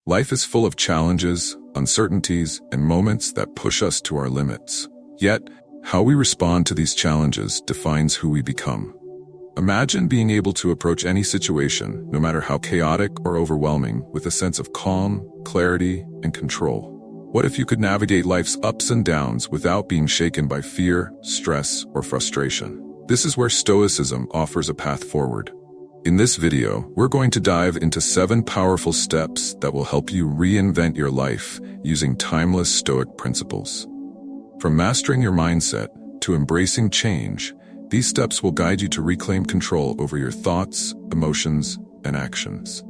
Life is full of challenges, uncertainties, and moments that push us to our limits. Yet, how we respond to these challenges defines who we become. Imagine being able to approach any situation, no matter how chaotic or overwhelming, with a sense of calm, clarity, and control. What if you could navigate life's ups and downs without being shaken by fear, stress, or frustration? This is where Stoicism offers a path forward. In this video, we're going to dive into 7 powerful steps that will help you reinvent your life using timeless Stoic principles. From mastering your mindset to embracing change, these steps will guide you to reclaim control over your thoughts, emotions, and actions.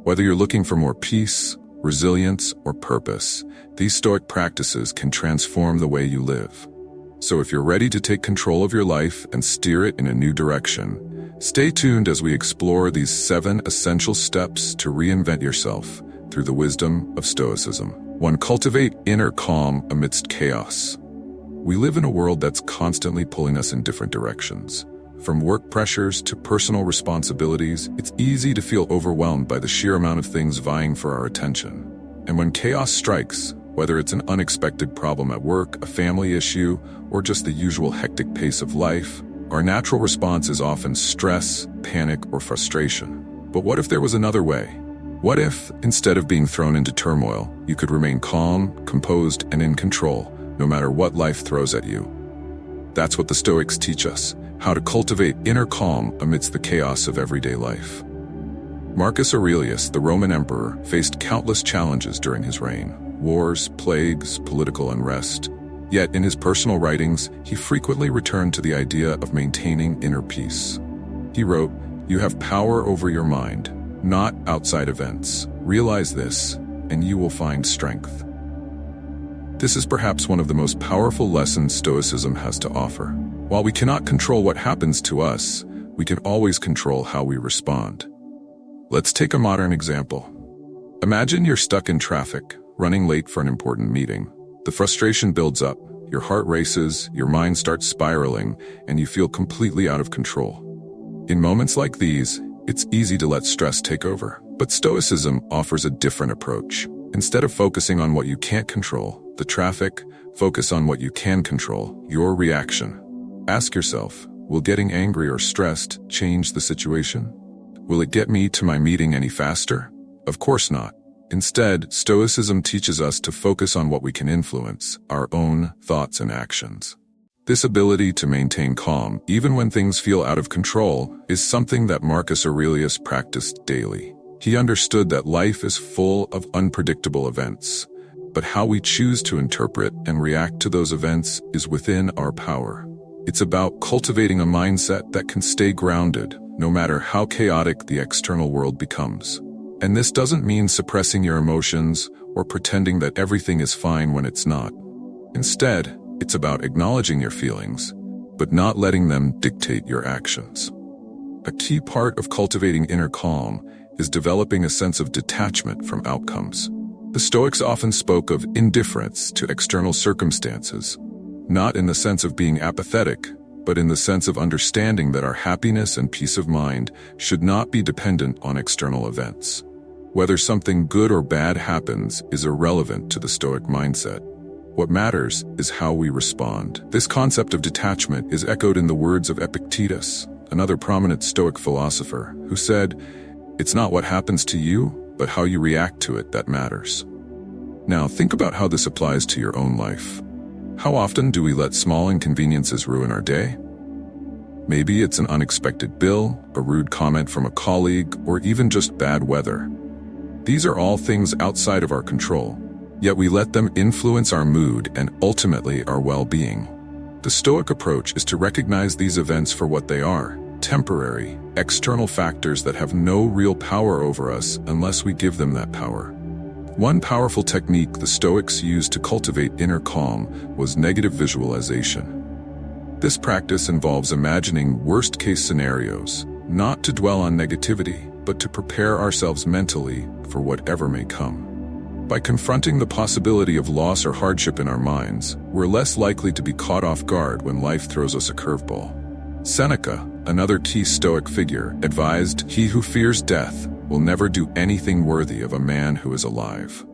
Whether you're looking for more peace, resilience, or purpose, these Stoic practices can transform the way you live. So if you're ready to take control of your life and steer it in a new direction, stay tuned as we explore these 7 essential steps to reinvent yourself through the wisdom of Stoicism. 1. Cultivate inner calm amidst chaos. We live in a world that's constantly pulling us in different directions. From work pressures to personal responsibilities, it's easy to feel overwhelmed by the sheer amount of things vying for our attention. And when chaos strikes, whether it's an unexpected problem at work, a family issue, or just the usual hectic pace of life, our natural response is often stress, panic, or frustration. But what if there was another way? What if, instead of being thrown into turmoil, you could remain calm, composed, and in control, no matter what life throws at you? That's what the Stoics teach us, how to cultivate inner calm amidst the chaos of everyday life. Marcus Aurelius, the Roman emperor, faced countless challenges during his reign: wars, plagues, political unrest. Yet in his personal writings, he frequently returned to the idea of maintaining inner peace. He wrote, "You have power over your mind, not outside events. Realize this, and you will find strength." This is perhaps one of the most powerful lessons Stoicism has to offer. While we cannot control what happens to us, we can always control how we respond. Let's take a modern example. Imagine you're stuck in traffic, running late for an important meeting. The frustration builds up, your heart races, your mind starts spiraling, and you feel completely out of control. In moments like these, it's easy to let stress take over. But Stoicism offers a different approach. Instead of focusing on what you can't control, the traffic, focus on what you can control, your reaction. Ask yourself, will getting angry or stressed change the situation? Will it get me to my meeting any faster? Of course not. Instead, Stoicism teaches us to focus on what we can influence, our own thoughts and actions. This ability to maintain calm, even when things feel out of control, is something that Marcus Aurelius practiced daily. He understood that life is full of unpredictable events, but how we choose to interpret and react to those events is within our power. It's about cultivating a mindset that can stay grounded, no matter how chaotic the external world becomes. And this doesn't mean suppressing your emotions or pretending that everything is fine when it's not. Instead, it's about acknowledging your feelings, but not letting them dictate your actions. A key part of cultivating inner calm is developing a sense of detachment from outcomes. The Stoics often spoke of indifference to external circumstances, not in the sense of being apathetic, but in the sense of understanding that our happiness and peace of mind should not be dependent on external events. Whether something good or bad happens is irrelevant to the Stoic mindset. What matters is how we respond. This concept of detachment is echoed in the words of Epictetus, another prominent Stoic philosopher, who said, "It's not what happens to you, but how you react to it that matters." Now think about how this applies to your own life. How often do we let small inconveniences ruin our day? Maybe it's an unexpected bill, a rude comment from a colleague, or even just bad weather. These are all things outside of our control, yet we let them influence our mood and ultimately our well-being. The Stoic approach is to recognize these events for what they are: temporary, external factors that have no real power over us unless we give them that power. One powerful technique the Stoics used to cultivate inner calm was negative visualization. This practice involves imagining worst-case scenarios, not to dwell on negativity, but to prepare ourselves mentally for whatever may come. By confronting the possibility of loss or hardship in our minds, we're less likely to be caught off guard when life throws us a curveball. Seneca, another key Stoic figure, advised, "He who fears death will never do anything worthy of a man who is alive.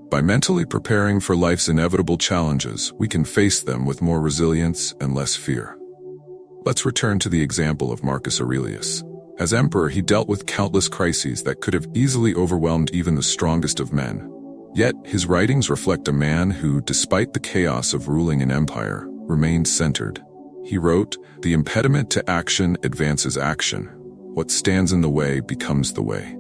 By mentally preparing for life's inevitable challenges, we can face them with more resilience and less fear. Let's return to the example of Marcus Aurelius. As emperor, he dealt with countless crises that could have easily overwhelmed even the strongest of men. Yet, his writings reflect a man who, despite the chaos of ruling an empire, remained centered. He wrote, "The impediment to action advances action. What stands in the way becomes the way."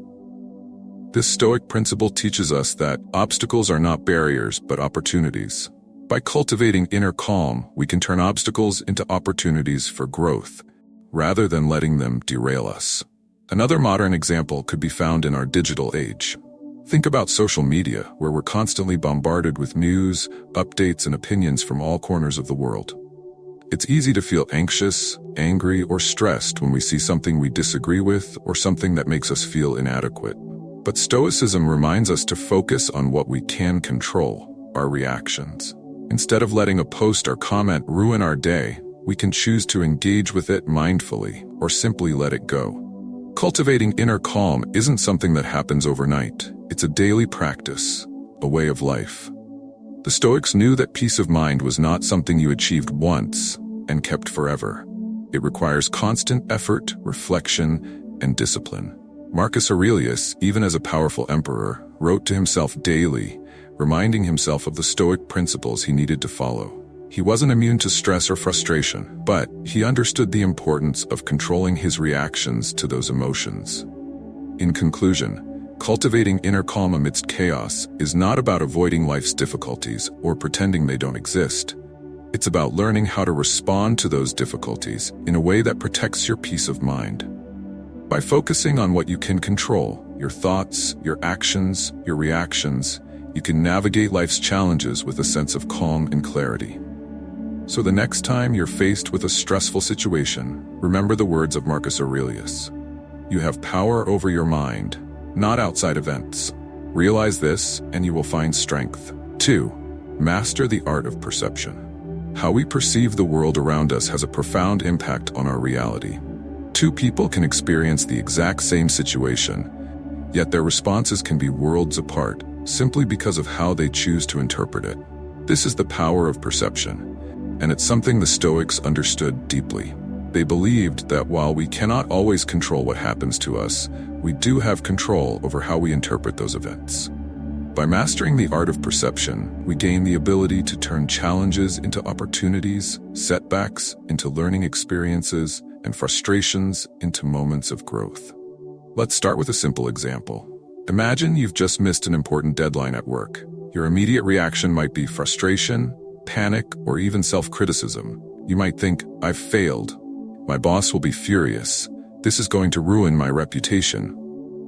This Stoic principle teaches us that obstacles are not barriers, but opportunities. By cultivating inner calm, we can turn obstacles into opportunities for growth, rather than letting them derail us. Another modern example could be found in our digital age. Think about social media, where we're constantly bombarded with news, updates, and opinions from all corners of the world. It's easy to feel anxious, angry, or stressed when we see something we disagree with or something that makes us feel inadequate. But Stoicism reminds us to focus on what we can control, our reactions. Instead of letting a post or comment ruin our day, we can choose to engage with it mindfully or simply let it go. Cultivating inner calm isn't something that happens overnight. It's a daily practice, a way of life. The Stoics knew that peace of mind was not something you achieved once and kept forever. It requires constant effort, reflection, and discipline. Marcus Aurelius, even as a powerful emperor, wrote to himself daily, reminding himself of the Stoic principles he needed to follow. He wasn't immune to stress or frustration, but he understood the importance of controlling his reactions to those emotions. In conclusion, cultivating inner calm amidst chaos is not about avoiding life's difficulties or pretending they don't exist. It's about learning how to respond to those difficulties in a way that protects your peace of mind. By focusing on what you can control, your thoughts, your actions, your reactions, you can navigate life's challenges with a sense of calm and clarity. So the next time you're faced with a stressful situation, remember the words of Marcus Aurelius. You have power over your mind, not outside events. Realize this, and you will find strength. 2. Master the art of perception. How we perceive the world around us has a profound impact on our reality. Two people can experience the exact same situation, yet their responses can be worlds apart, simply because of how they choose to interpret it. This is the power of perception, and it's something the Stoics understood deeply. They believed that while we cannot always control what happens to us, we do have control over how we interpret those events. By mastering the art of perception, we gain the ability to turn challenges into opportunities, setbacks into learning experiences, and frustrations into moments of growth. Let's start with a simple example. Imagine you've just missed an important deadline at work. Your immediate reaction might be frustration, panic, or even self-criticism. You might think, "I've failed. My boss will be furious. This is going to ruin my reputation."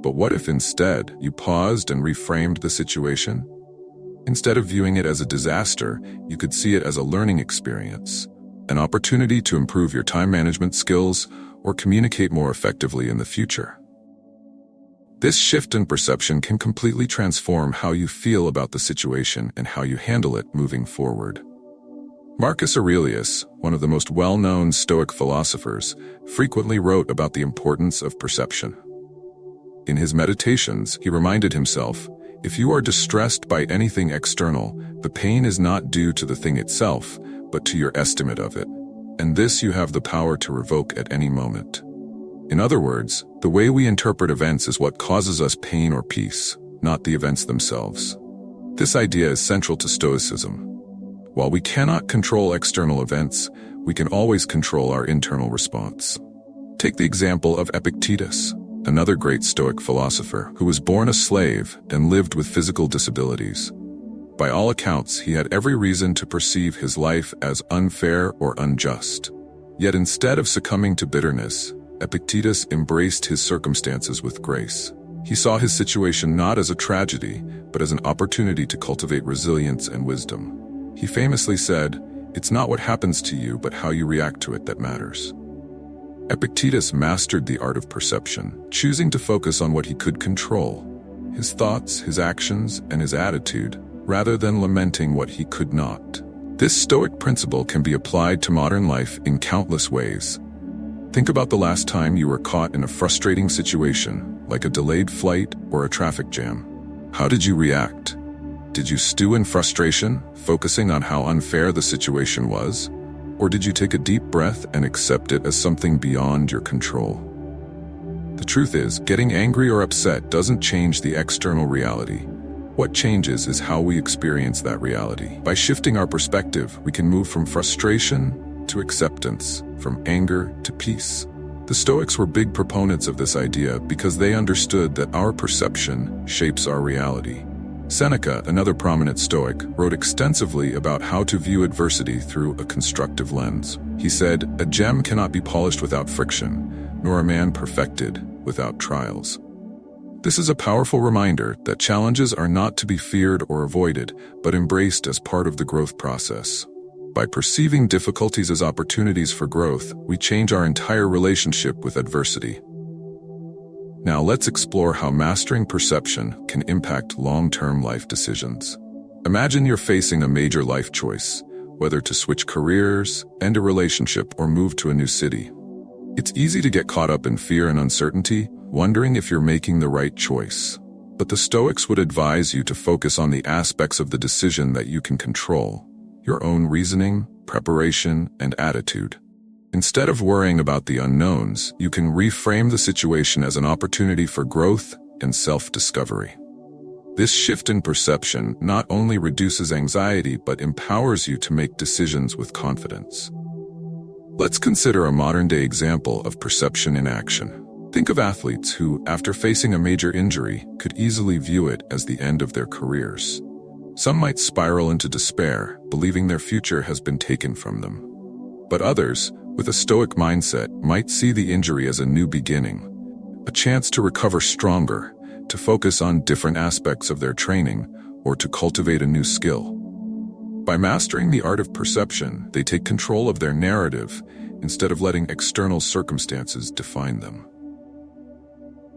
But what if instead you paused and reframed the situation? Instead of viewing it as a disaster, you could see it as a learning experience, an opportunity to improve your time management skills or communicate more effectively in the future. This shift in perception can completely transform how you feel about the situation and how you handle it moving forward. Marcus Aurelius, one of the most well-known Stoic philosophers, frequently wrote about the importance of perception. In his meditations, he reminded himself, "If you are distressed by anything external, the pain is not due to the thing itself, but to your estimate of it. And this you have the power to revoke at any moment." In other words, the way we interpret events is what causes us pain or peace, not the events themselves. This idea is central to Stoicism. While we cannot control external events, we can always control our internal response. Take the example of Epictetus, another great Stoic philosopher who was born a slave and lived with physical disabilities. By all accounts, he had every reason to perceive his life as unfair or unjust. Yet instead of succumbing to bitterness, Epictetus embraced his circumstances with grace. He saw his situation not as a tragedy, but as an opportunity to cultivate resilience and wisdom. He famously said, "It's not what happens to you, but how you react to it that matters." Epictetus mastered the art of perception, choosing to focus on what he could control, his thoughts, his actions, and his attitude, rather than lamenting what he could not. This Stoic principle can be applied to modern life in countless ways. Think about the last time you were caught in a frustrating situation, like a delayed flight or a traffic jam. How did you react? Did you stew in frustration, focusing on how unfair the situation was? Or did you take a deep breath and accept it as something beyond your control? The truth is, getting angry or upset doesn't change the external reality. What changes is how we experience that reality. By shifting our perspective, we can move from frustration to acceptance, from anger to peace. The Stoics were big proponents of this idea because they understood that our perception shapes our reality. Seneca, another prominent Stoic, wrote extensively about how to view adversity through a constructive lens. He said, "A gem cannot be polished without friction, nor a man perfected without trials." This is a powerful reminder that challenges are not to be feared or avoided, but embraced as part of the growth process. By perceiving difficulties as opportunities for growth, we change our entire relationship with adversity. Now let's explore how mastering perception can impact long-term life decisions. Imagine you're facing a major life choice, whether to switch careers, end a relationship, or move to a new city. It's easy to get caught up in fear and uncertainty, wondering if you're making the right choice. But the Stoics would advise you to focus on the aspects of the decision that you can control: your own reasoning, preparation, and attitude. Instead of worrying about the unknowns, you can reframe the situation as an opportunity for growth and self-discovery. This shift in perception not only reduces anxiety but empowers you to make decisions with confidence. Let's consider a modern-day example of perception in action. Think of athletes who, after facing a major injury, could easily view it as the end of their careers. Some might spiral into despair, believing their future has been taken from them. But others, with a Stoic mindset, might see the injury as a new beginning, a chance to recover stronger, to focus on different aspects of their training, or to cultivate a new skill. By mastering the art of perception, they take control of their narrative instead of letting external circumstances define them.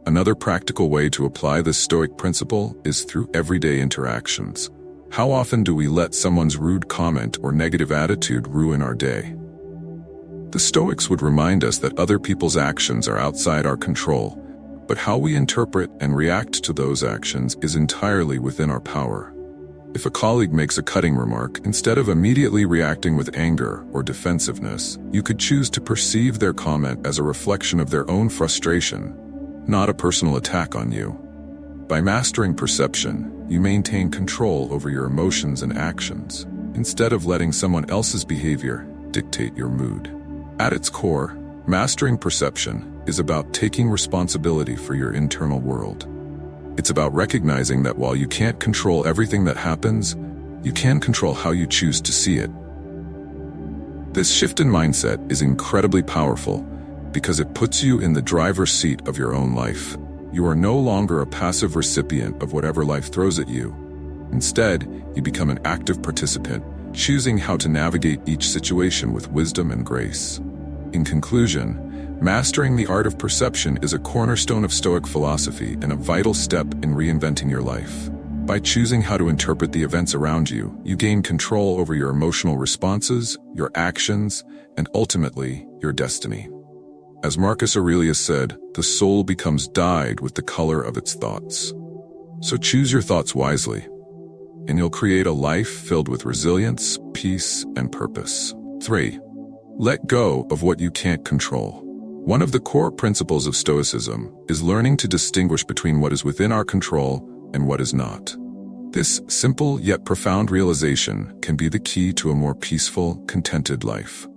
Another practical way to apply this Stoic principle is through everyday interactions. How often do we let someone's rude comment or negative attitude ruin our day? The Stoics would remind us that other people's actions are outside our control, but how we interpret and react to those actions is entirely within our power. If a colleague makes a cutting remark, instead of immediately reacting with anger or defensiveness, you could choose to perceive their comment as a reflection of their own frustration, not a personal attack on you. By mastering perception, you maintain control over your emotions and actions, instead of letting someone else's behavior dictate your mood. At its core, mastering perception is about taking responsibility for your internal world. It's about recognizing that while you can't control everything that happens, you can control how you choose to see it. This shift in mindset is incredibly powerful because it puts you in the driver's seat of your own life. You are no longer a passive recipient of whatever life throws at you. Instead, you become an active participant, choosing how to navigate each situation with wisdom and grace. In conclusion, mastering the art of perception is a cornerstone of Stoic philosophy and a vital step in reinventing your life. By choosing how to interpret the events around you, you gain control over your emotional responses, your actions, and ultimately, your destiny. As Marcus Aurelius said, the soul becomes dyed with the color of its thoughts. So choose your thoughts wisely, and you'll create a life filled with resilience, peace, and purpose. 3. Let go of what you can't control. One of the core principles of Stoicism is learning to distinguish between what is within our control and what is not. This simple yet profound realization can be the key to a more peaceful, contented life.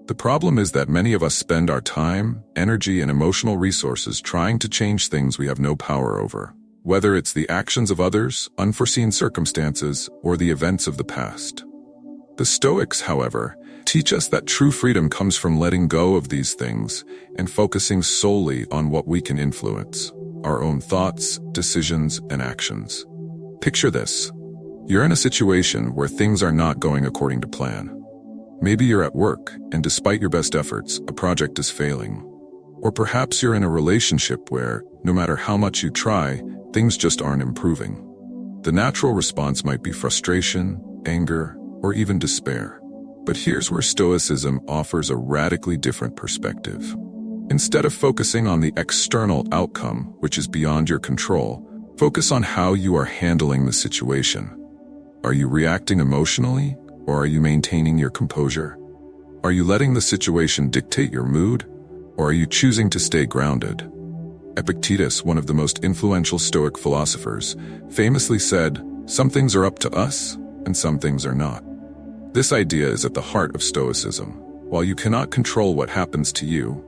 The problem is that many of us spend our time, energy, and emotional resources trying to change things we have no power over, whether it's the actions of others, unforeseen circumstances, or the events of the past. The Stoics, however, teach us that true freedom comes from letting go of these things and focusing solely on what we can influence: our own thoughts, decisions, and actions. Picture this. You're in a situation where things are not going according to plan. Maybe you're at work, and despite your best efforts, a project is failing. Or perhaps you're in a relationship where, no matter how much you try, things just aren't improving. The natural response might be frustration, anger, or even despair. But here's where Stoicism offers a radically different perspective. Instead of focusing on the external outcome, which is beyond your control, focus on how you are handling the situation. Are you reacting emotionally, or are you maintaining your composure? Are you letting the situation dictate your mood, or are you choosing to stay grounded? Epictetus, one of the most influential Stoic philosophers, famously said, "Some things are up to us, and some things are not." This idea is at the heart of Stoicism. While you cannot control what happens to you,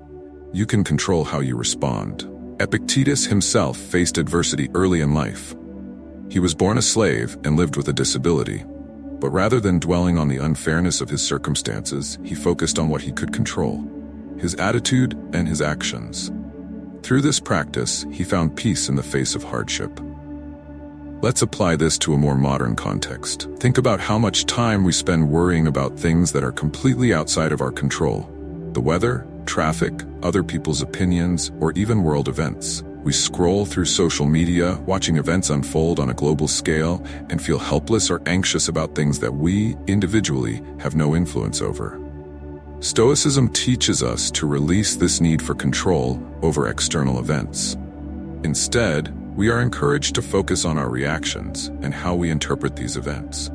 you can control how you respond. Epictetus himself faced adversity early in life. He was born a slave and lived with a disability. But rather than dwelling on the unfairness of his circumstances, he focused on what he could control: his attitude and his actions. Through this practice, he found peace in the face of hardship. Let's apply this to a more modern context. Think about how much time we spend worrying about things that are completely outside of our control. The weather, traffic, other people's opinions, or even world events. We scroll through social media, watching events unfold on a global scale, and feel helpless or anxious about things that we, individually, have no influence over. Stoicism teaches us to release this need for control over external events. Instead, we are encouraged to focus on our reactions and how we interpret these events.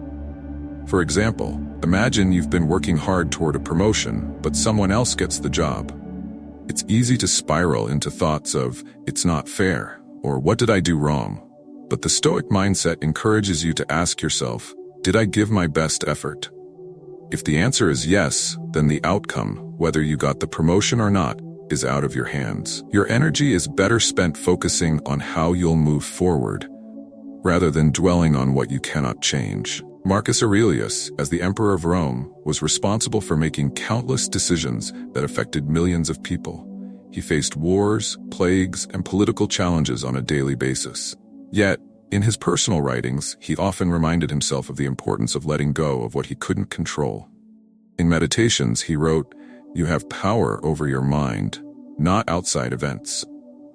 For example, imagine you've been working hard toward a promotion, but someone else gets the job. It's easy to spiral into thoughts of, "It's not fair," or "What did I do wrong?" But the Stoic mindset encourages you to ask yourself, "Did I give my best effort?" If the answer is yes, then the outcome, whether you got the promotion or not, is out of your hands. Your energy is better spent focusing on how you'll move forward, rather than dwelling on what you cannot change. Marcus Aurelius, as the Emperor of Rome, was responsible for making countless decisions that affected millions of people. He faced wars, plagues, and political challenges on a daily basis. Yet, in his personal writings, he often reminded himself of the importance of letting go of what he couldn't control. In Meditations, he wrote, "You have power over your mind, not outside events.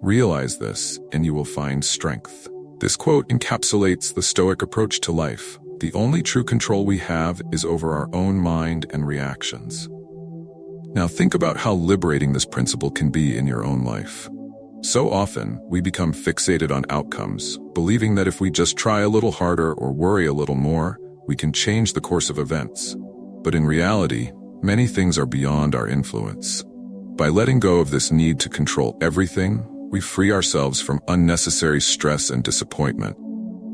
Realize this, and you will find strength." This quote encapsulates the Stoic approach to life. The only true control we have is over our own mind and reactions. Now think about how liberating this principle can be in your own life. So often, we become fixated on outcomes, believing that if we just try a little harder or worry a little more, we can change the course of events. But in reality, many things are beyond our influence. By letting go of this need to control everything, we free ourselves from unnecessary stress and disappointment.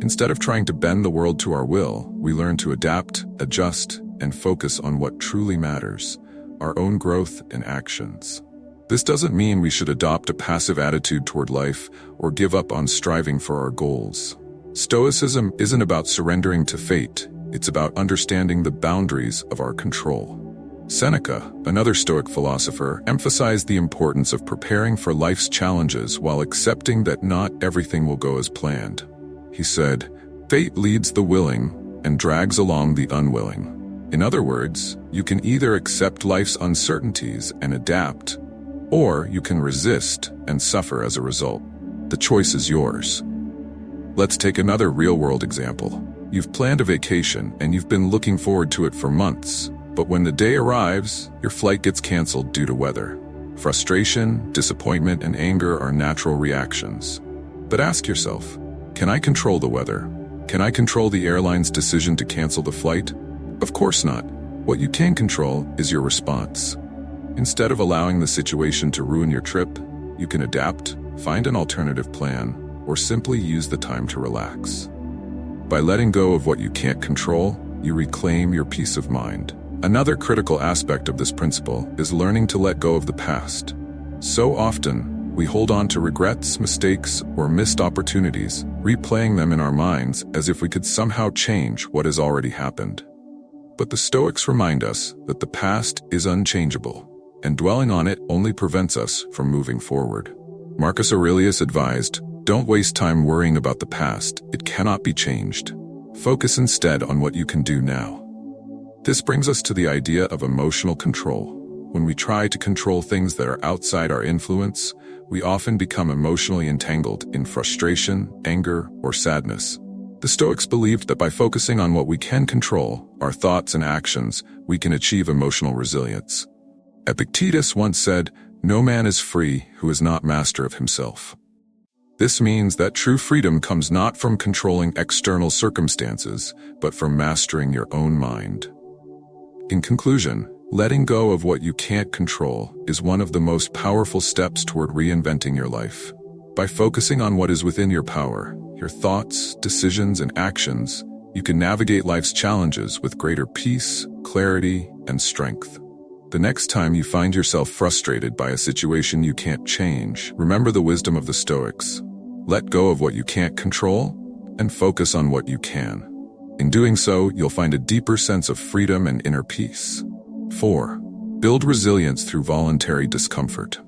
Instead of trying to bend the world to our will, we learn to adapt, adjust, and focus on what truly matters: our own growth and actions. This doesn't mean we should adopt a passive attitude toward life or give up on striving for our goals. Stoicism isn't about surrendering to fate, it's about understanding the boundaries of our control. Seneca, another Stoic philosopher, emphasized the importance of preparing for life's challenges while accepting that not everything will go as planned. He said, "Fate leads the willing and drags along the unwilling." In other words, you can either accept life's uncertainties and adapt, or you can resist and suffer as a result. The choice is yours. Let's take another real-world example. You've planned a vacation and you've been looking forward to it for months, but when the day arrives, your flight gets canceled due to weather. Frustration, disappointment, and anger are natural reactions. But ask yourself, can I control the weather? Can I control the airline's decision to cancel the flight? Of course not. What you can control is your response. Instead of allowing the situation to ruin your trip, you can adapt, find an alternative plan, or simply use the time to relax. By letting go of what you can't control, you reclaim your peace of mind. Another critical aspect of this principle is learning to let go of the past. So often, we hold on to regrets, mistakes, or missed opportunities, replaying them in our minds as if we could somehow change what has already happened. But the Stoics remind us that the past is unchangeable, and dwelling on it only prevents us from moving forward. Marcus Aurelius advised, "Don't waste time worrying about the past, it cannot be changed. Focus instead on what you can do now." This brings us to the idea of emotional control. When we try to control things that are outside our influence, we often become emotionally entangled in frustration, anger, or sadness. The Stoics believed that by focusing on what we can control, our thoughts and actions, we can achieve emotional resilience. Epictetus once said, No man is free who is not master of himself. This means that true freedom comes not from controlling external circumstances, but from mastering your own mind. In conclusion, letting go of what you can't control is one of the most powerful steps toward reinventing your life. By focusing on what is within your power, your thoughts, decisions, and actions, you can navigate life's challenges with greater peace, clarity, and strength. The next time you find yourself frustrated by a situation you can't change, remember the wisdom of the Stoics. Let go of what you can't control and focus on what you can. In doing so, you'll find a deeper sense of freedom and inner peace. 4. Build resilience through voluntary discomfort.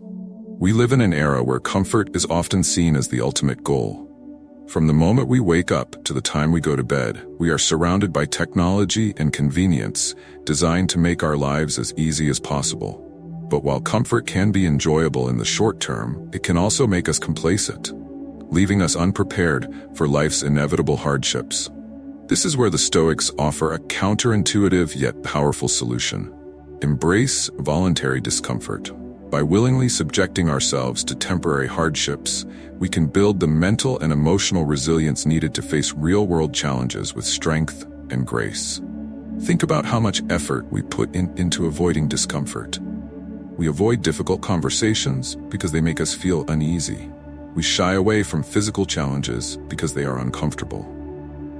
We live in an era where comfort is often seen as the ultimate goal. From the moment we wake up to the time we go to bed, we are surrounded by technology and convenience designed to make our lives as easy as possible. But while comfort can be enjoyable in the short term, it can also make us complacent, leaving us unprepared for life's inevitable hardships. This is where the Stoics offer a counterintuitive yet powerful solution. Embrace voluntary discomfort. By willingly subjecting ourselves to temporary hardships, we can build the mental and emotional resilience needed to face real-world challenges with strength and grace. Think about how much effort we put into avoiding discomfort. We avoid difficult conversations because they make us feel uneasy. We shy away from physical challenges because they are uncomfortable.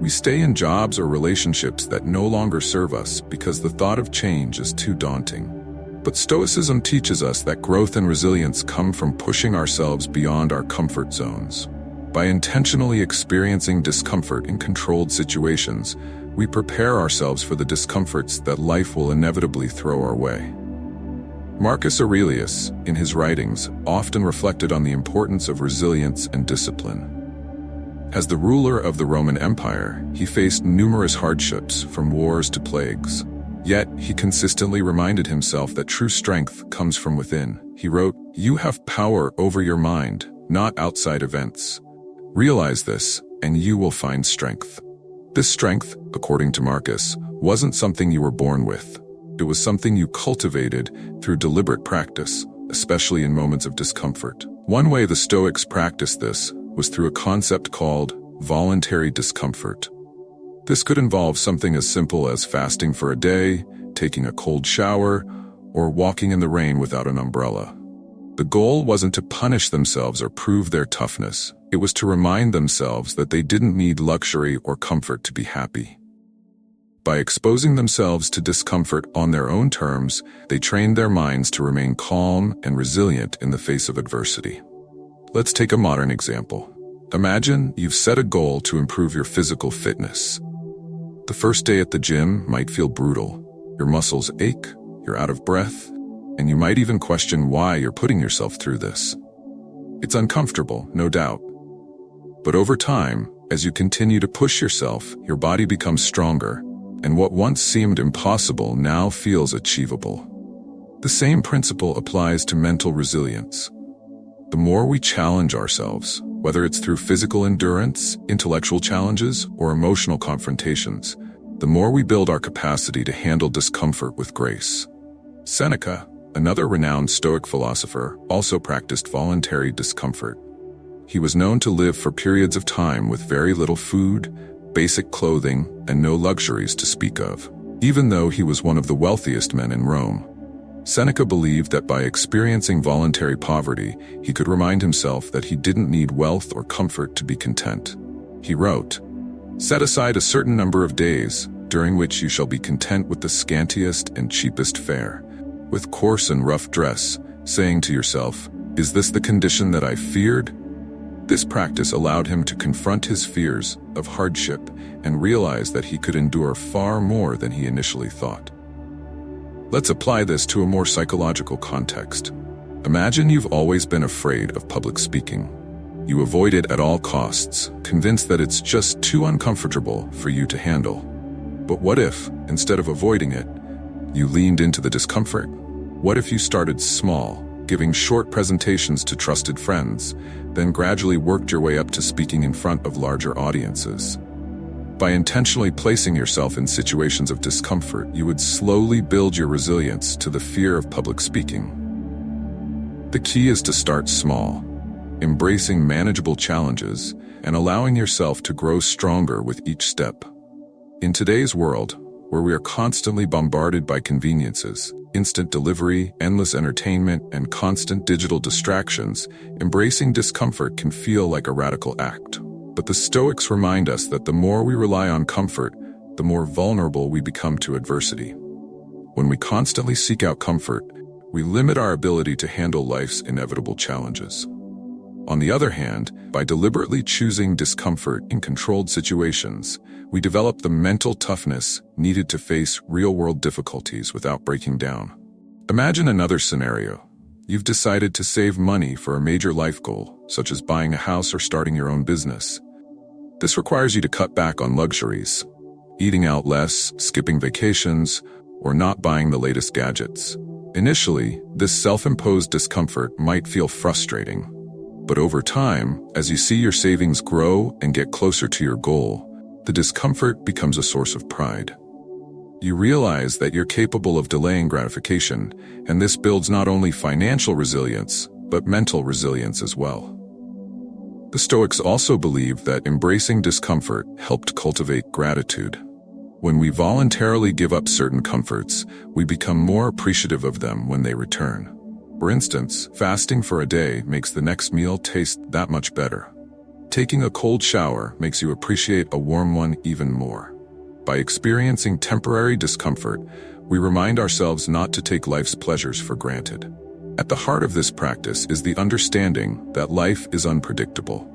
We stay in jobs or relationships that no longer serve us because the thought of change is too daunting. But Stoicism teaches us that growth and resilience come from pushing ourselves beyond our comfort zones. By intentionally experiencing discomfort in controlled situations, we prepare ourselves for the discomforts that life will inevitably throw our way. Marcus Aurelius, in his writings, often reflected on the importance of resilience and discipline. As the ruler of the Roman Empire, he faced numerous hardships, from wars to plagues. Yet, he consistently reminded himself that true strength comes from within. He wrote, "You have power over your mind, not outside events. Realize this, and you will find strength." This strength, according to Marcus, wasn't something you were born with. It was something you cultivated through deliberate practice, especially in moments of discomfort. One way the Stoics practiced this was through a concept called voluntary discomfort. This could involve something as simple as fasting for a day, taking a cold shower, or walking in the rain without an umbrella. The goal wasn't to punish themselves or prove their toughness. It was to remind themselves that they didn't need luxury or comfort to be happy. By exposing themselves to discomfort on their own terms, they trained their minds to remain calm and resilient in the face of adversity. Let's take a modern example. Imagine you've set a goal to improve your physical fitness. The first day at the gym might feel brutal. Your muscles ache, you're out of breath, and you might even question why you're putting yourself through this. It's uncomfortable, no doubt. But over time, as you continue to push yourself, your body becomes stronger, and what once seemed impossible now feels achievable. The same principle applies to mental resilience. The more we challenge ourselves, whether it's through physical endurance, intellectual challenges, or emotional confrontations, the more we build our capacity to handle discomfort with grace. Seneca, another renowned Stoic philosopher, also practiced voluntary discomfort. He was known to live for periods of time with very little food, basic clothing, and no luxuries to speak of. Even though he was one of the wealthiest men in Rome, Seneca believed that by experiencing voluntary poverty, he could remind himself that he didn't need wealth or comfort to be content. He wrote, "Set aside a certain number of days, during which you shall be content with the scantiest and cheapest fare, with coarse and rough dress, saying to yourself, 'Is this the condition that I feared?'" This practice allowed him to confront his fears of hardship and realize that he could endure far more than he initially thought. Let's apply this to a more psychological context. Imagine you've always been afraid of public speaking. You avoid it at all costs, convinced that it's just too uncomfortable for you to handle. But what if, instead of avoiding it, you leaned into the discomfort? What if you started small, giving short presentations to trusted friends, then gradually worked your way up to speaking in front of larger audiences? By intentionally placing yourself in situations of discomfort, you would slowly build your resilience to the fear of public speaking. The key is to start small, embracing manageable challenges and allowing yourself to grow stronger with each step. In today's world, where we are constantly bombarded by conveniences, instant delivery, endless entertainment, and constant digital distractions, embracing discomfort can feel like a radical act. But the Stoics remind us that the more we rely on comfort, the more vulnerable we become to adversity. When we constantly seek out comfort, we limit our ability to handle life's inevitable challenges. On the other hand, by deliberately choosing discomfort in controlled situations, we develop the mental toughness needed to face real-world difficulties without breaking down. Imagine another scenario. You've decided to save money for a major life goal, such as buying a house or starting your own business. This requires you to cut back on luxuries, eating out less, skipping vacations, or not buying the latest gadgets. Initially, this self-imposed discomfort might feel frustrating. But over time, as you see your savings grow and get closer to your goal, the discomfort becomes a source of pride. You realize that you're capable of delaying gratification, and this builds not only financial resilience, but mental resilience as well. The Stoics also believed that embracing discomfort helped cultivate gratitude. When we voluntarily give up certain comforts, we become more appreciative of them when they return. For instance, fasting for a day makes the next meal taste that much better. Taking a cold shower makes you appreciate a warm one even more. By experiencing temporary discomfort, we remind ourselves not to take life's pleasures for granted. At the heart of this practice is the understanding that life is unpredictable.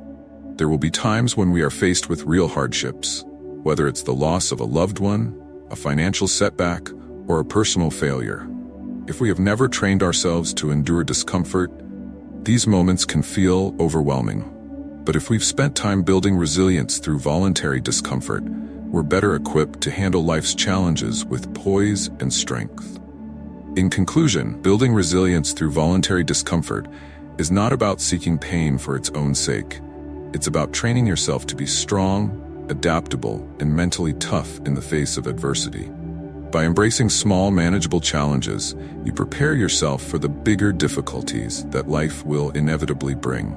There will be times when we are faced with real hardships, whether it's the loss of a loved one, a financial setback, or a personal failure. If we have never trained ourselves to endure discomfort, these moments can feel overwhelming. But if we've spent time building resilience through voluntary discomfort, we're better equipped to handle life's challenges with poise and strength. In conclusion, building resilience through voluntary discomfort is not about seeking pain for its own sake. It's about training yourself to be strong, adaptable, and mentally tough in the face of adversity. By embracing small, manageable challenges, you prepare yourself for the bigger difficulties that life will inevitably bring.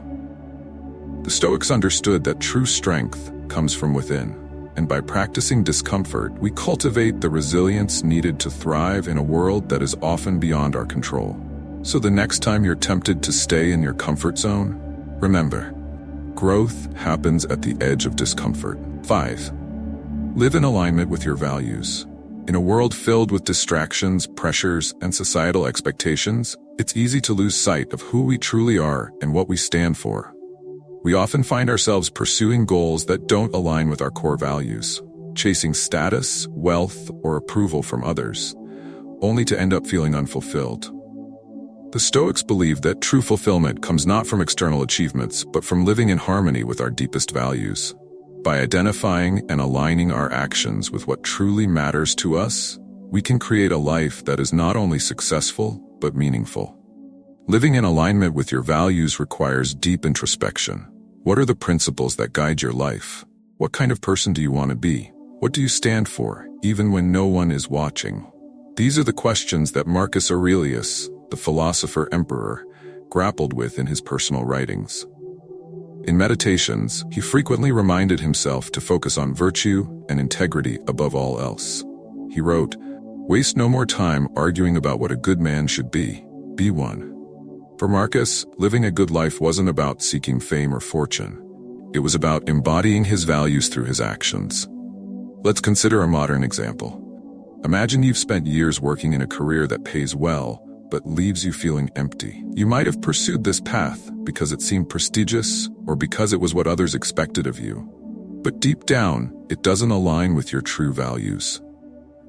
The Stoics understood that true strength comes from within, and by practicing discomfort, we cultivate the resilience needed to thrive in a world that is often beyond our control. So the next time you're tempted to stay in your comfort zone, remember, growth happens at the edge of discomfort. 5. Live in alignment with your values. In a world filled with distractions, pressures, and societal expectations, it's easy to lose sight of who we truly are and what we stand for. We often find ourselves pursuing goals that don't align with our core values, chasing status, wealth, or approval from others, only to end up feeling unfulfilled. The Stoics believed that true fulfillment comes not from external achievements, but from living in harmony with our deepest values. By identifying and aligning our actions with what truly matters to us, we can create a life that is not only successful, but meaningful. Living in alignment with your values requires deep introspection. What are the principles that guide your life? What kind of person do you want to be? What do you stand for, even when no one is watching? These are the questions that Marcus Aurelius, the philosopher-emperor, grappled with in his personal writings. In meditations, he frequently reminded himself to focus on virtue and integrity above all else. He wrote, "Waste no more time arguing about what a good man should be. Be one." For Marcus, living a good life wasn't about seeking fame or fortune. It was about embodying his values through his actions. Let's consider a modern example. Imagine you've spent years working in a career that pays well, but leaves you feeling empty. You might have pursued this path because it seemed prestigious or because it was what others expected of you. But deep down, it doesn't align with your true values.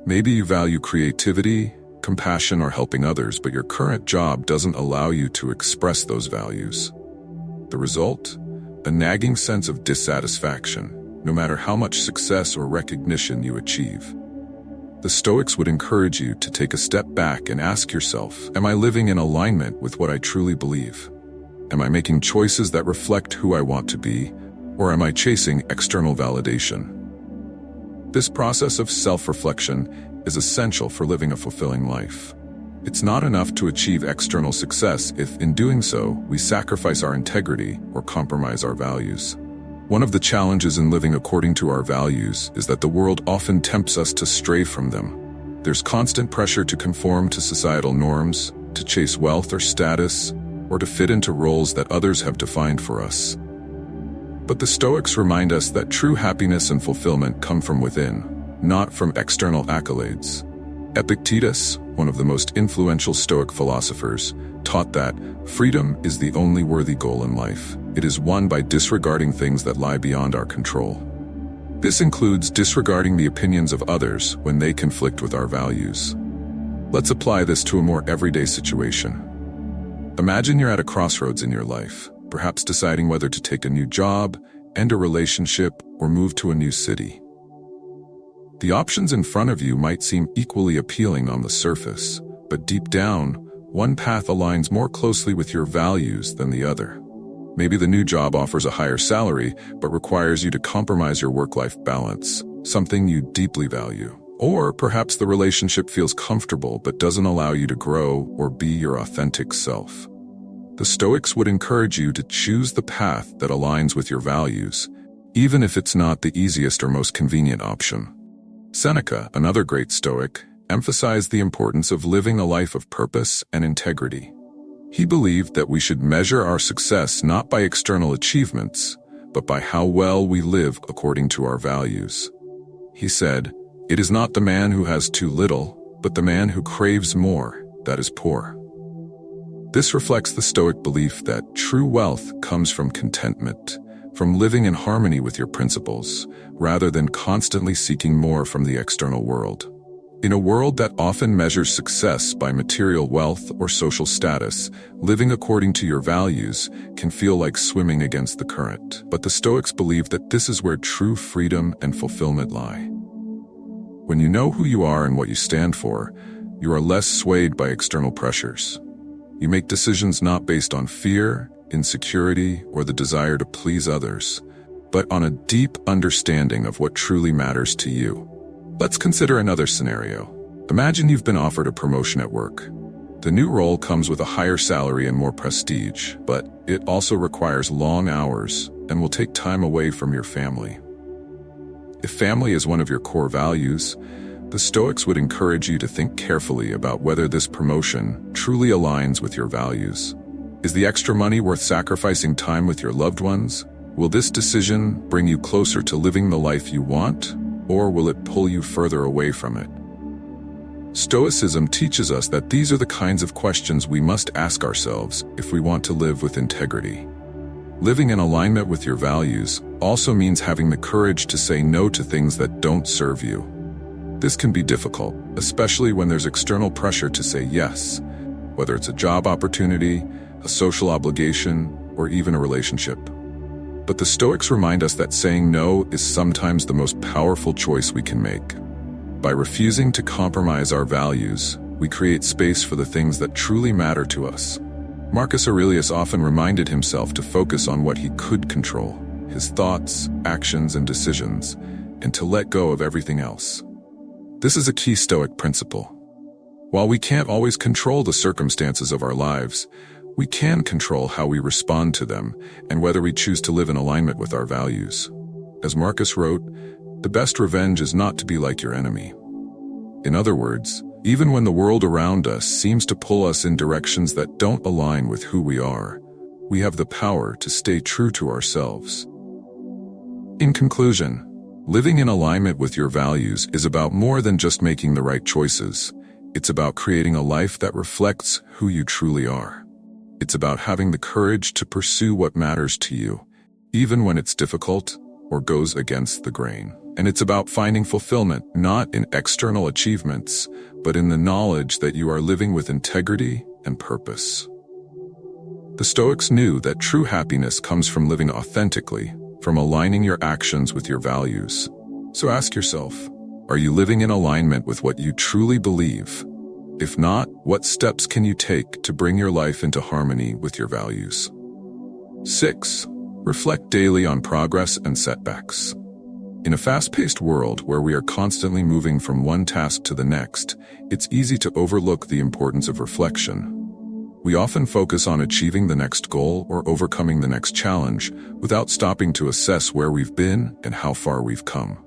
Maybe you value creativity, compassion, or helping others, but your current job doesn't allow you to express those values. The result? A nagging sense of dissatisfaction, no matter how much success or recognition you achieve. The Stoics would encourage you to take a step back and ask yourself, am I living in alignment with what I truly believe? Am I making choices that reflect who I want to be, or am I chasing external validation? This process of self-reflection is essential for living a fulfilling life. It's not enough to achieve external success if, in doing so, we sacrifice our integrity or compromise our values. One of the challenges in living according to our values is that the world often tempts us to stray from them. There's constant pressure to conform to societal norms, to chase wealth or status, or to fit into roles that others have defined for us. But the Stoics remind us that true happiness and fulfillment come from within, not from external accolades. Epictetus, one of the most influential Stoic philosophers, taught that freedom is the only worthy goal in life. It is won by disregarding things that lie beyond our control. This includes disregarding the opinions of others when they conflict with our values. Let's apply this to a more everyday situation. Imagine you're at a crossroads in your life, perhaps deciding whether to take a new job, end a relationship, or move to a new city. The options in front of you might seem equally appealing on the surface, but deep down, one path aligns more closely with your values than the other. Maybe the new job offers a higher salary, but requires you to compromise your work-life balance, something you deeply value. Or perhaps the relationship feels comfortable but doesn't allow you to grow or be your authentic self. The Stoics would encourage you to choose the path that aligns with your values, even if it's not the easiest or most convenient option. Seneca, another great Stoic, emphasized the importance of living a life of purpose and integrity. He believed that we should measure our success not by external achievements, but by how well we live according to our values. He said, "It is not the man who has too little, but the man who craves more that is poor." This reflects the Stoic belief that true wealth comes from contentment, from living in harmony with your principles, rather than constantly seeking more from the external world. In a world that often measures success by material wealth or social status, living according to your values can feel like swimming against the current. But the Stoics believe that this is where true freedom and fulfillment lie. When you know who you are and what you stand for, you are less swayed by external pressures. You make decisions not based on fear, insecurity, or the desire to please others, but on a deep understanding of what truly matters to you. Let's consider another scenario. Imagine you've been offered a promotion at work. The new role comes with a higher salary and more prestige, but it also requires long hours and will take time away from your family. If family is one of your core values, the Stoics would encourage you to think carefully about whether this promotion truly aligns with your values. Is the extra money worth sacrificing time with your loved ones? Will this decision bring you closer to living the life you want, or will it pull you further away from it? Stoicism teaches us that these are the kinds of questions we must ask ourselves if we want to live with integrity. Living in alignment with your values also means having the courage to say no to things that don't serve you. This can be difficult, especially when there's external pressure to say yes, whether it's a job opportunity, a social obligation, or even a relationship. But the Stoics remind us that saying no is sometimes the most powerful choice we can make. By refusing to compromise our values, we create space for the things that truly matter to us. Marcus Aurelius often reminded himself to focus on what he could control, his thoughts, actions, and decisions, and to let go of everything else. This is a key Stoic principle. While we can't always control the circumstances of our lives, we can control how we respond to them and whether we choose to live in alignment with our values. As Marcus wrote, "The best revenge is not to be like your enemy." In other words, even when the world around us seems to pull us in directions that don't align with who we are, we have the power to stay true to ourselves. In conclusion, living in alignment with your values is about more than just making the right choices. It's about creating a life that reflects who you truly are. It's about having the courage to pursue what matters to you, even when it's difficult or goes against the grain. And it's about finding fulfillment not in external achievements, but in the knowledge that you are living with integrity and purpose. The Stoics knew that true happiness comes from living authentically, from aligning your actions with your values. So ask yourself, are you living in alignment with what you truly believe? If not, what steps can you take to bring your life into harmony with your values? 6. Reflect daily on progress and setbacks. In a fast-paced world where we are constantly moving from one task to the next, it's easy to overlook the importance of reflection. We often focus on achieving the next goal or overcoming the next challenge without stopping to assess where we've been and how far we've come.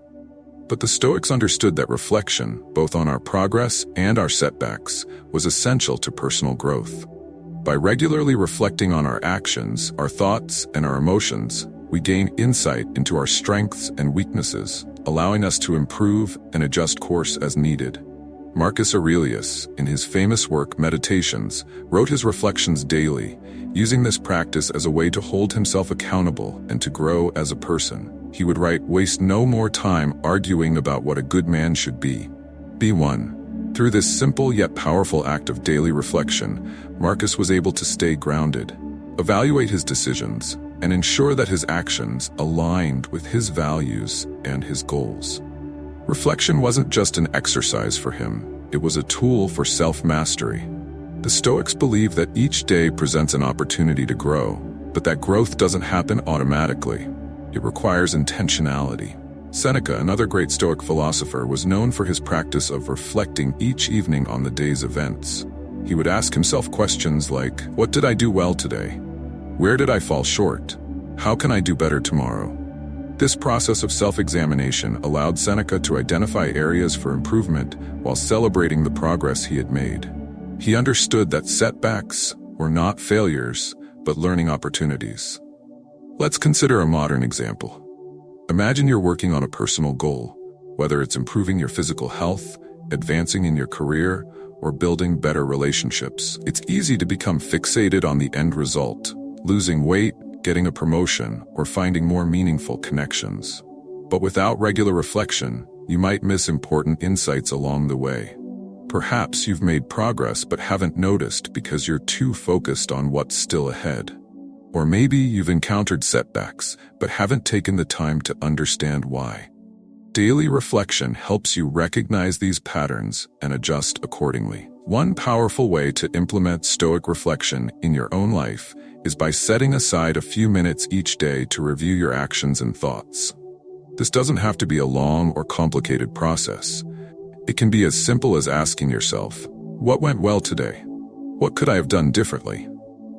But the Stoics understood that reflection, both on our progress and our setbacks, was essential to personal growth. By regularly reflecting on our actions, our thoughts, and our emotions, we gain insight into our strengths and weaknesses, allowing us to improve and adjust course as needed. Marcus Aurelius, in his famous work Meditations, wrote his reflections daily, using this practice as a way to hold himself accountable and to grow as a person. He would write, "Waste no more time arguing about what a good man should be. Be one." Through this simple yet powerful act of daily reflection, Marcus was able to stay grounded, evaluate his decisions, and ensure that his actions aligned with his values and his goals. Reflection wasn't just an exercise for him, it was a tool for self-mastery. The Stoics believe that each day presents an opportunity to grow, but that growth doesn't happen automatically. It requires intentionality. Seneca, another great Stoic philosopher, was known for his practice of reflecting each evening on the day's events. He would ask himself questions like, "What did I do well today? Where did I fall short? How can I do better tomorrow?" This process of self-examination allowed Seneca to identify areas for improvement while celebrating the progress he had made. He understood that setbacks were not failures, but learning opportunities. Let's consider a modern example. Imagine you're working on a personal goal, whether it's improving your physical health, advancing in your career, or building better relationships. It's easy to become fixated on the end result, losing weight, getting a promotion, or finding more meaningful connections. But without regular reflection, you might miss important insights along the way. Perhaps you've made progress but haven't noticed because you're too focused on what's still ahead. Or maybe you've encountered setbacks but haven't taken the time to understand why. Daily reflection helps you recognize these patterns and adjust accordingly. One powerful way to implement Stoic reflection in your own life is by setting aside a few minutes each day to review your actions and thoughts. This doesn't have to be a long or complicated process. It can be as simple as asking yourself, "What went well today? What could I have done differently?"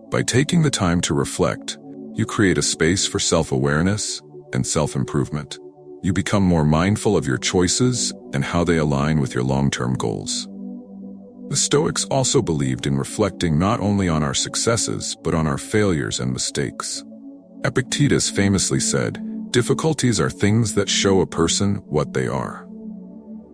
By taking the time to reflect, you create a space for self-awareness and self-improvement. You become more mindful of your choices and how they align with your long-term goals. The Stoics also believed in reflecting not only on our successes, but on our failures and mistakes. Epictetus famously said, "Difficulties are things that show a person what they are."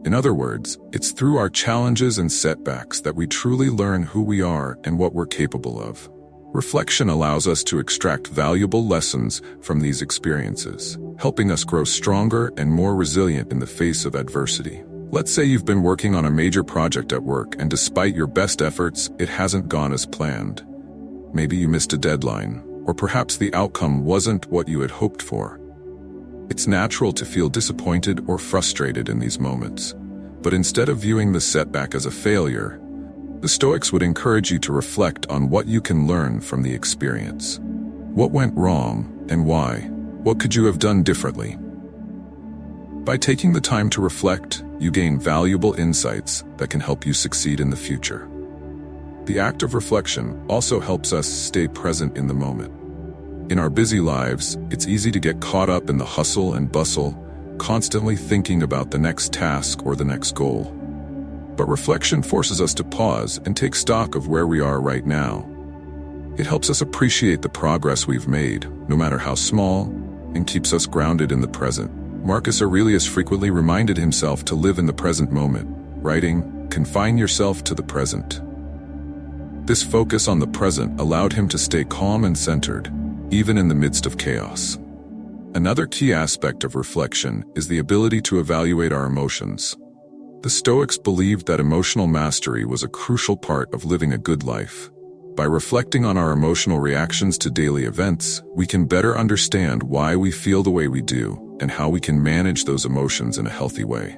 In other words, it's through our challenges and setbacks that we truly learn who we are and what we're capable of. Reflection allows us to extract valuable lessons from these experiences, helping us grow stronger and more resilient in the face of adversity. Let's say you've been working on a major project at work, and despite your best efforts, it hasn't gone as planned. Maybe you missed a deadline, or perhaps the outcome wasn't what you had hoped for. It's natural to feel disappointed or frustrated in these moments, but instead of viewing the setback as a failure, the Stoics would encourage you to reflect on what you can learn from the experience. What went wrong and why? What could you have done differently? By taking the time to reflect, you gain valuable insights that can help you succeed in the future. The act of reflection also helps us stay present in the moment. In our busy lives, it's easy to get caught up in the hustle and bustle, constantly thinking about the next task or the next goal. But reflection forces us to pause and take stock of where we are right now. It helps us appreciate the progress we've made, no matter how small, and keeps us grounded in the present. Marcus Aurelius frequently reminded himself to live in the present moment, writing, "Confine yourself to the present." This focus on the present allowed him to stay calm and centered, even in the midst of chaos. Another key aspect of reflection is the ability to evaluate our emotions. The Stoics believed that emotional mastery was a crucial part of living a good life. By reflecting on our emotional reactions to daily events, we can better understand why we feel the way we do and how we can manage those emotions in a healthy way.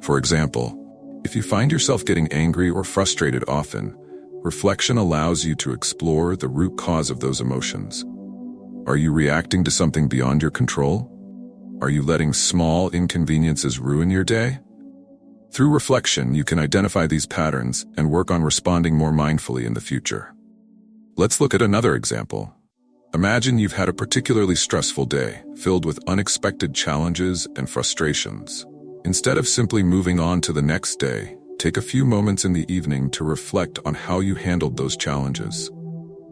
For example, if you find yourself getting angry or frustrated often, reflection allows you to explore the root cause of those emotions. Are you reacting to something beyond your control? Are you letting small inconveniences ruin your day? Through reflection, you can identify these patterns and work on responding more mindfully in the future. Let's look at another example. Imagine you've had a particularly stressful day, filled with unexpected challenges and frustrations. Instead of simply moving on to the next day, take a few moments in the evening to reflect on how you handled those challenges.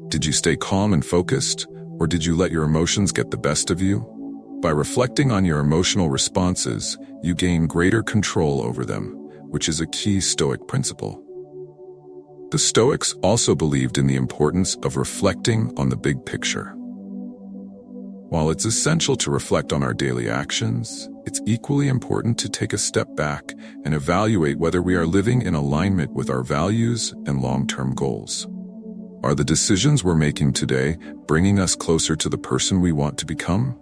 Did you stay calm and focused, or did you let your emotions get the best of you? By reflecting on your emotional responses, you gain greater control over them, which is a key Stoic principle. The Stoics also believed in the importance of reflecting on the big picture. While it's essential to reflect on our daily actions, it's equally important to take a step back and evaluate whether we are living in alignment with our values and long-term goals. Are the decisions we're making today bringing us closer to the person we want to become?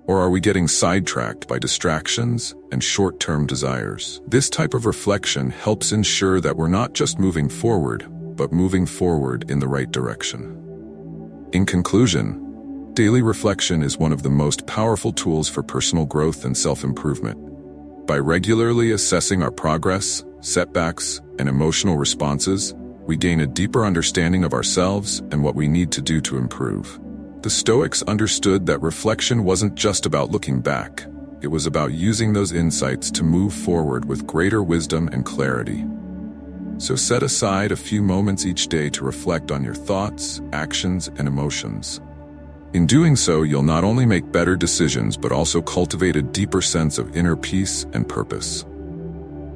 Or are we getting sidetracked by distractions and short-term desires? This type of reflection helps ensure that we're not just moving forward, but moving forward in the right direction. In conclusion, daily reflection is one of the most powerful tools for personal growth and self-improvement. By regularly assessing our progress, setbacks, and emotional responses, we gain a deeper understanding of ourselves and what we need to do to improve. The Stoics understood that reflection wasn't just about looking back. It was about using those insights to move forward with greater wisdom and clarity. So set aside a few moments each day to reflect on your thoughts, actions, and emotions. In doing so, you'll not only make better decisions, but also cultivate a deeper sense of inner peace and purpose.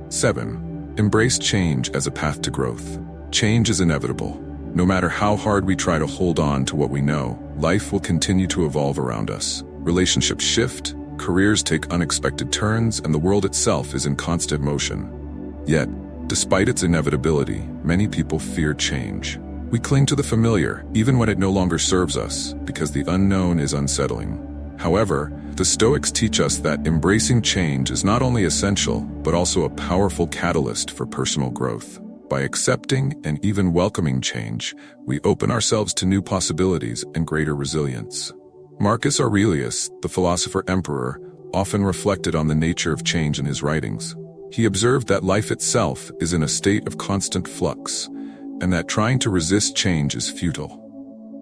7. Embrace change as a path to growth. Change is inevitable. No matter how hard we try to hold on to what we know, life will continue to evolve around us. Relationships shift, careers take unexpected turns, and the world itself is in constant motion. Yet, despite its inevitability, many people fear change. We cling to the familiar, even when it no longer serves us, because the unknown is unsettling. However, the Stoics teach us that embracing change is not only essential, but also a powerful catalyst for personal growth. By accepting and even welcoming change, we open ourselves to new possibilities and greater resilience. Marcus Aurelius, the philosopher-emperor, often reflected on the nature of change in his writings. He observed that life itself is in a state of constant flux, and that trying to resist change is futile.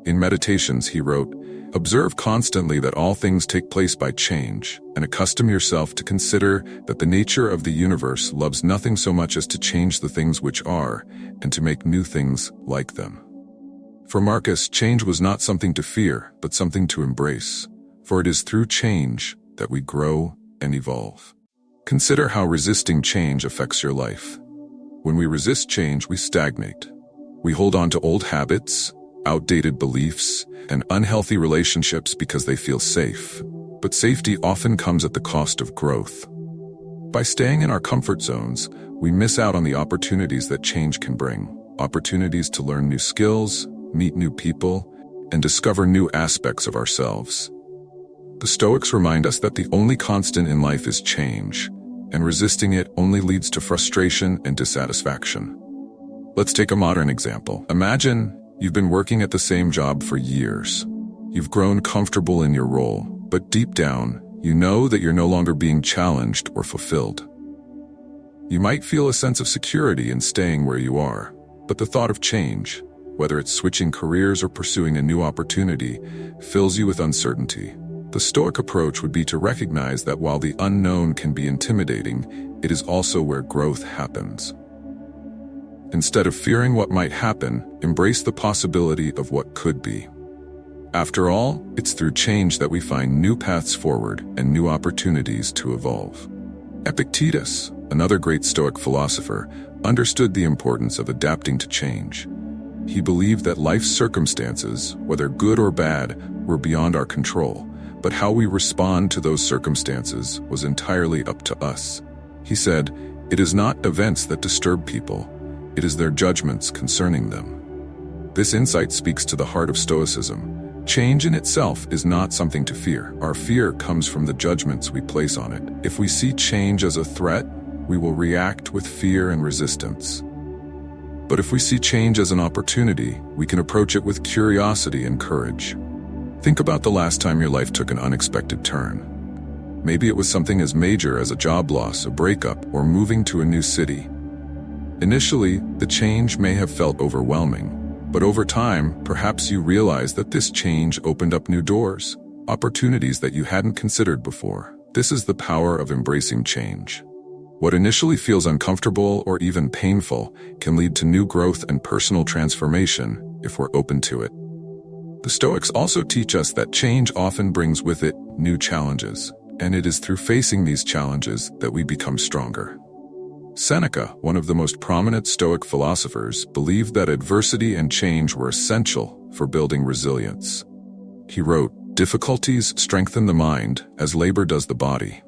In Meditations, he wrote, "Observe constantly that all things take place by change, and accustom yourself to consider that the nature of the universe loves nothing so much as to change the things which are, and to make new things like them." For Marcus, change was not something to fear, but something to embrace, for it is through change that we grow and evolve. Consider how resisting change affects your life. When we resist change, we stagnate. We hold on to old habits, outdated beliefs, and unhealthy relationships because they feel safe. But safety often comes at the cost of growth. By staying in our comfort zones, we miss out on the opportunities that change can bring. Opportunities to learn new skills, meet new people, and discover new aspects of ourselves. The Stoics remind us that the only constant in life is change, and resisting it only leads to frustration and dissatisfaction. Let's take a modern example. Imagine you've been working at the same job for years. You've grown comfortable in your role, but deep down, you know that you're no longer being challenged or fulfilled. You might feel a sense of security in staying where you are, but the thought of change, whether it's switching careers or pursuing a new opportunity, fills you with uncertainty. The Stoic approach would be to recognize that while the unknown can be intimidating, it is also where growth happens. Instead of fearing what might happen, embrace the possibility of what could be. After all, it's through change that we find new paths forward and new opportunities to evolve. Epictetus, another great Stoic philosopher, understood the importance of adapting to change. He believed that life's circumstances, whether good or bad, were beyond our control, but how we respond to those circumstances was entirely up to us. He said, "It is not events that disturb people, it is their judgments concerning them." This insight speaks to the heart of Stoicism. Change in itself is not something to fear. Our fear comes from the judgments we place on it. If we see change as a threat, we will react with fear and resistance. But if we see change as an opportunity, we can approach it with curiosity and courage. Think about the last time your life took an unexpected turn. Maybe it was something as major as a job loss, a breakup, or moving to a new city. Initially, the change may have felt overwhelming, but over time, perhaps you realized that this change opened up new doors, opportunities that you hadn't considered before. This is the power of embracing change. What initially feels uncomfortable or even painful can lead to new growth and personal transformation if we're open to it. The Stoics also teach us that change often brings with it new challenges, and it is through facing these challenges that we become stronger. Seneca, one of the most prominent Stoic philosophers, believed that adversity and change were essential for building resilience. He wrote, "Difficulties strengthen the mind as labor does the body."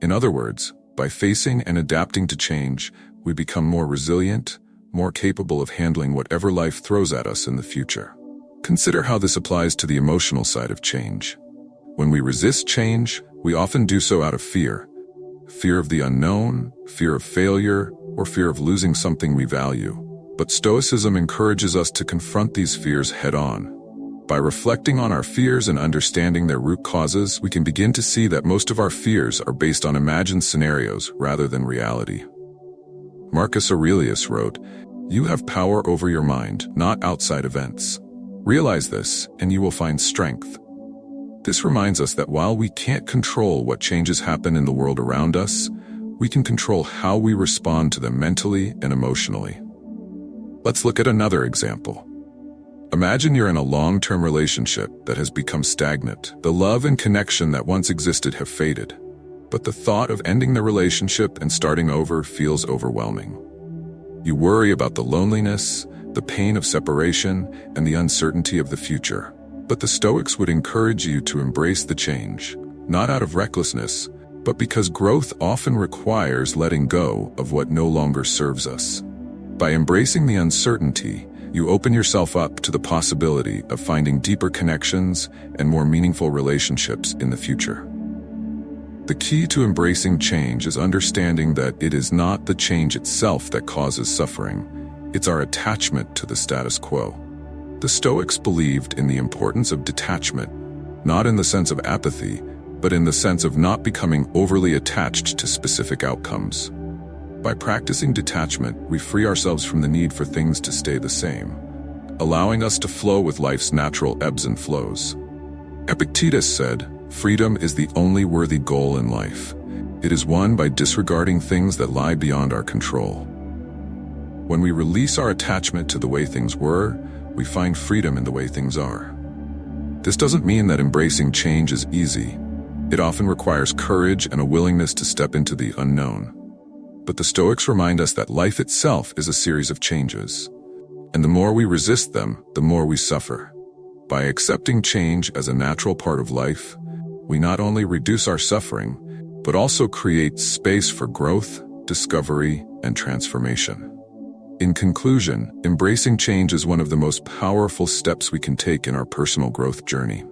In other words, by facing and adapting to change, we become more resilient, more capable of handling whatever life throws at us in the future. Consider how this applies to the emotional side of change. When we resist change, we often do so out of fear. Fear of the unknown, fear of failure, or fear of losing something we value. But Stoicism encourages us to confront these fears head-on. By reflecting on our fears and understanding their root causes, we can begin to see that most of our fears are based on imagined scenarios rather than reality. Marcus Aurelius wrote, "You have power over your mind, not outside events. Realize this, and you will find strength." This reminds us that while we can't control what changes happen in the world around us, we can control how we respond to them mentally and emotionally. Let's look at another example. Imagine you're in a long-term relationship that has become stagnant. The love and connection that once existed have faded, but the thought of ending the relationship and starting over feels overwhelming. You worry about the loneliness, the pain of separation, and the uncertainty of the future. But the Stoics would encourage you to embrace the change, not out of recklessness, but because growth often requires letting go of what no longer serves us. By embracing the uncertainty, you open yourself up to the possibility of finding deeper connections and more meaningful relationships in the future. The key to embracing change is understanding that it is not the change itself that causes suffering, it's our attachment to the status quo. The Stoics believed in the importance of detachment, not in the sense of apathy, but in the sense of not becoming overly attached to specific outcomes. By practicing detachment, we free ourselves from the need for things to stay the same, allowing us to flow with life's natural ebbs and flows. Epictetus said, "Freedom is the only worthy goal in life. It is won by disregarding things that lie beyond our control." When we release our attachment to the way things were, we find freedom in the way things are. This doesn't mean that embracing change is easy. It often requires courage and a willingness to step into the unknown. But the Stoics remind us that life itself is a series of changes, and the more we resist them, the more we suffer. By accepting change as a natural part of life, we not only reduce our suffering, but also create space for growth, discovery, and transformation. In conclusion, embracing change is one of the most powerful steps we can take in our personal growth journey.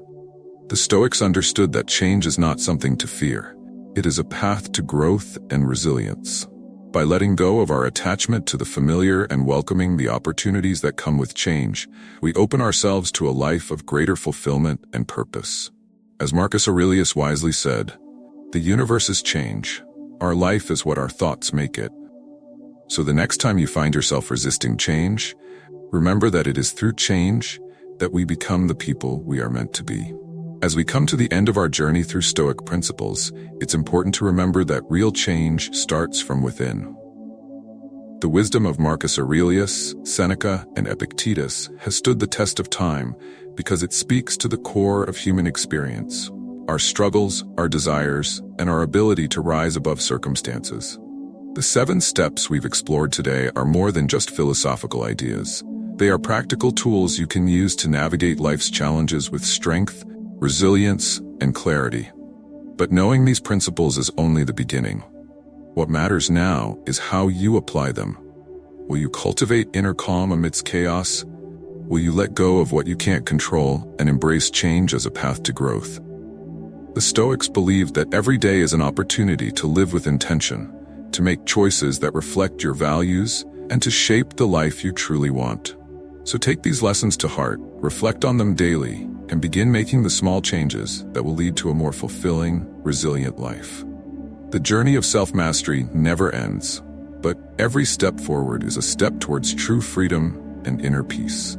The Stoics understood that change is not something to fear. It is a path to growth and resilience. By letting go of our attachment to the familiar and welcoming the opportunities that come with change, we open ourselves to a life of greater fulfillment and purpose. As Marcus Aurelius wisely said, "The universe is change. Our life is what our thoughts make it." So the next time you find yourself resisting change, remember that it is through change that we become the people we are meant to be. As we come to the end of our journey through Stoic principles, it's important to remember that real change starts from within. The wisdom of Marcus Aurelius, Seneca, and Epictetus has stood the test of time because it speaks to the core of human experience, our struggles, our desires, and our ability to rise above circumstances. The 7 steps we've explored today are more than just philosophical ideas. They are practical tools you can use to navigate life's challenges with strength, resilience, and clarity. But knowing these principles is only the beginning. What matters now is how you apply them. Will you cultivate inner calm amidst chaos? Will you let go of what you can't control and embrace change as a path to growth? The Stoics believed that every day is an opportunity to live with intention, to make choices that reflect your values, and to shape the life you truly want. So take these lessons to heart, reflect on them daily, and begin making the small changes that will lead to a more fulfilling, resilient life. The journey of self-mastery never ends, but every step forward is a step towards true freedom and inner peace.